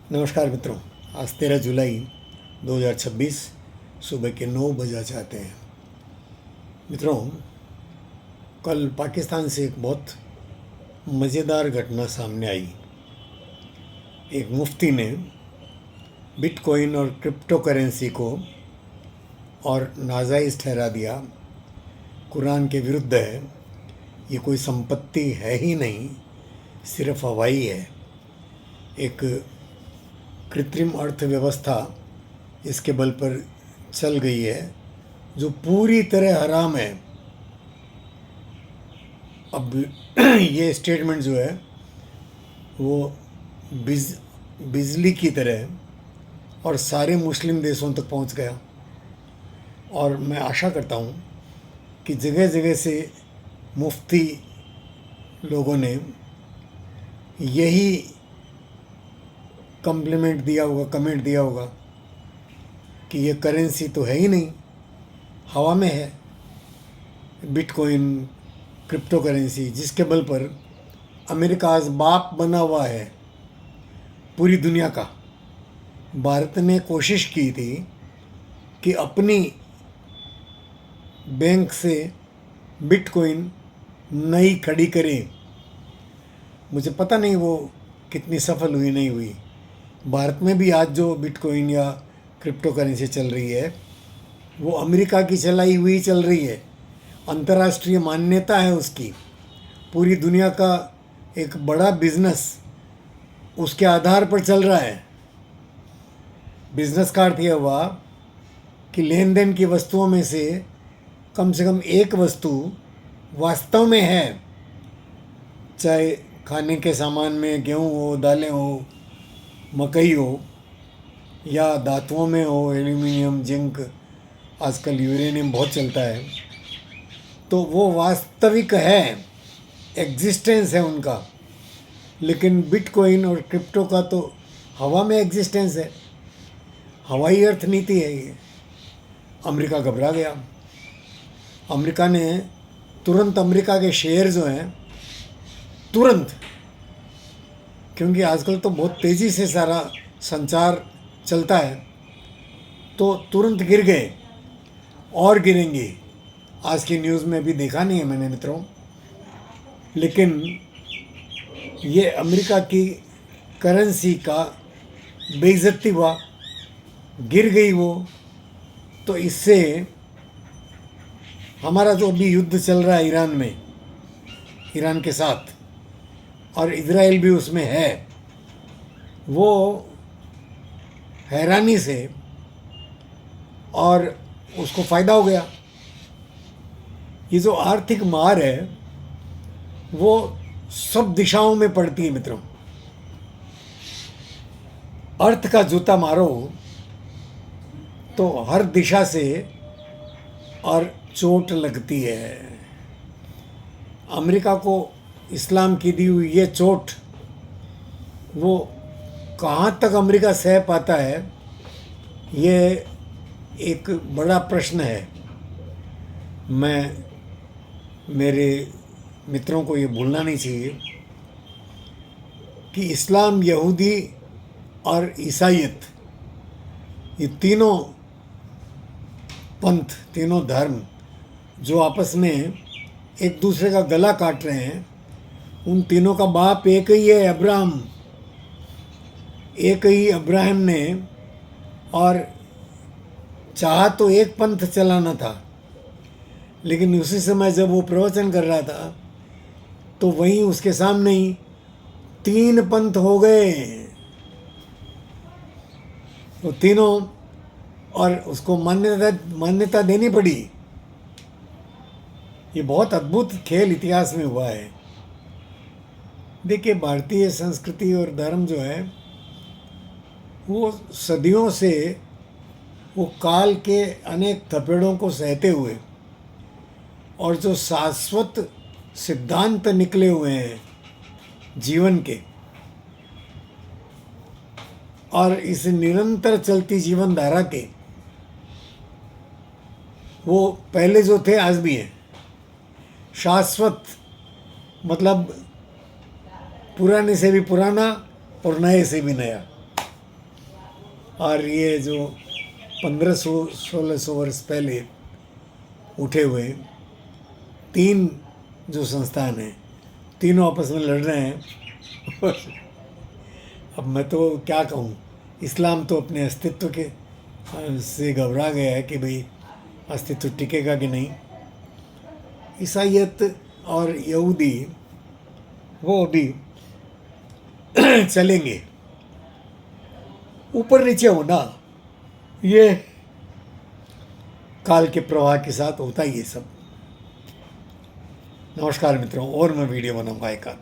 नमस्कार मित्रों। आज 13 जुलाई 2026 सुबह के 9 बजा चाहते हैं। मित्रों, कल पाकिस्तान से एक बहुत मज़ेदार घटना सामने आई। एक मुफ्ती ने बिटकॉइन और क्रिप्टो करेंसी को और नाजायज़ ठहरा दिया, कुरान के विरुद्ध है, ये कोई संपत्ति है ही नहीं, सिर्फ हवाई है, एक कृत्रिम अर्थव्यवस्था इसके बल पर चल गई है जो पूरी तरह हराम है। अब ये स्टेटमेंट जो है वो बिजली की तरह और सारे मुस्लिम देशों तक पहुंच गया, और मैं आशा करता हूं कि जगह जगह से मुफ्ती लोगों ने यही कमेंट दिया होगा कि ये करेंसी तो है ही नहीं, हवा में है। बिटकॉइन, क्रिप्टो करेंसी, जिसके बल पर अमेरिका आज बाप बना हुआ है पूरी दुनिया का। भारत ने कोशिश की थी कि अपनी बैंक से बिटकॉइन नई खड़ी करे। मुझे पता नहीं वो कितनी सफल हुई नहीं हुई। भारत में भी आज जो बिटकॉइन या क्रिप्टो करेंसी चल रही है वो अमेरिका की चलाई हुई चल रही है। अंतर्राष्ट्रीय मान्यता है उसकी। पूरी दुनिया का एक बड़ा बिजनेस उसके आधार पर चल रहा है। बिजनेस का अर्थ यह हुआ कि लेन देन की वस्तुओं में से कम एक वस्तु वास्तव में है, चाहे खाने के सामान में गेहूँ हो, दालें हो, मकई हो, या धातुओं में हो, एल्यूमिनियम, जिंक, आजकल यूरेनियम बहुत चलता है, तो वो वास्तविक है, एग्जिस्टेंस है उनका। लेकिन बिटकॉइन और क्रिप्टो का तो हवा में एग्जिस्टेंस है, हवाई अर्थनीति है ये। अमेरिका घबरा गया। अमेरिका ने तुरंत अमेरिका के शेयर जो हैं तुरंत, क्योंकि आजकल तो बहुत तेज़ी से सारा संचार चलता है, तो तुरंत गिर गए और गिरेंगे। आज की न्यूज़ में भी देखा नहीं है मैंने मित्रों, लेकिन ये अमेरिका की करेंसी का बेइज्जती हुआ, गिर गई वो। तो इससे हमारा जो अभी युद्ध चल रहा है ईरान में, ईरान के साथ, और इजराइल भी उसमें है, वो हैरानी से, और उसको फ़ायदा हो गया। ये जो आर्थिक मार है वो सब दिशाओं में पड़ती है मित्रों। अर्थ का जूता मारो तो हर दिशा से और चोट लगती है। अमेरिका को इस्लाम की दी हुई ये चोट, वो कहाँ तक अमेरिका सह पाता है, ये एक बड़ा प्रश्न है। मैं मेरे मित्रों को ये भूलना नहीं चाहिए कि इस्लाम, यहूदी और ईसाईयत, ये तीनों पंथ, तीनों धर्म जो आपस में एक दूसरे का गला काट रहे हैं, उन तीनों का बाप एक ही है, अब्राहम। एक ही अब्राहम ने, और चाहा तो एक पंथ चलाना था, लेकिन उसी समय जब वो प्रवचन कर रहा था तो वहीं उसके सामने ही 3 पंथ हो गए, वो तीनों, और उसको मान्यता देनी पड़ी। ये बहुत अद्भुत खेल इतिहास में हुआ है। देखिए, भारतीय संस्कृति और धर्म जो है वो सदियों से वो काल के अनेक थपेड़ों को सहते हुए, और जो शाश्वत सिद्धांत निकले हुए हैं जीवन के, और इस निरंतर चलती जीवन धारा के, वो पहले जो थे आज भी हैं। शाश्वत मतलब पुराने से भी पुराना और नए से भी नया। और ये जो 1500-1600 वर्ष पहले उठे हुए 3 जो संस्थान हैं, तीनों आपस में लड़ रहे हैं। अब मैं तो क्या कहूँ, इस्लाम तो अपने अस्तित्व के से घबरा गया है कि भाई अस्तित्व टिकेगा कि नहीं। ईसाइयत और यहूदी वो अभी चलेंगे, ऊपर नीचे होना ये काल के प्रवाह के साथ होता ही है सब। नमस्कार मित्रों, और मैं वीडियो बनाऊंगा एक आध।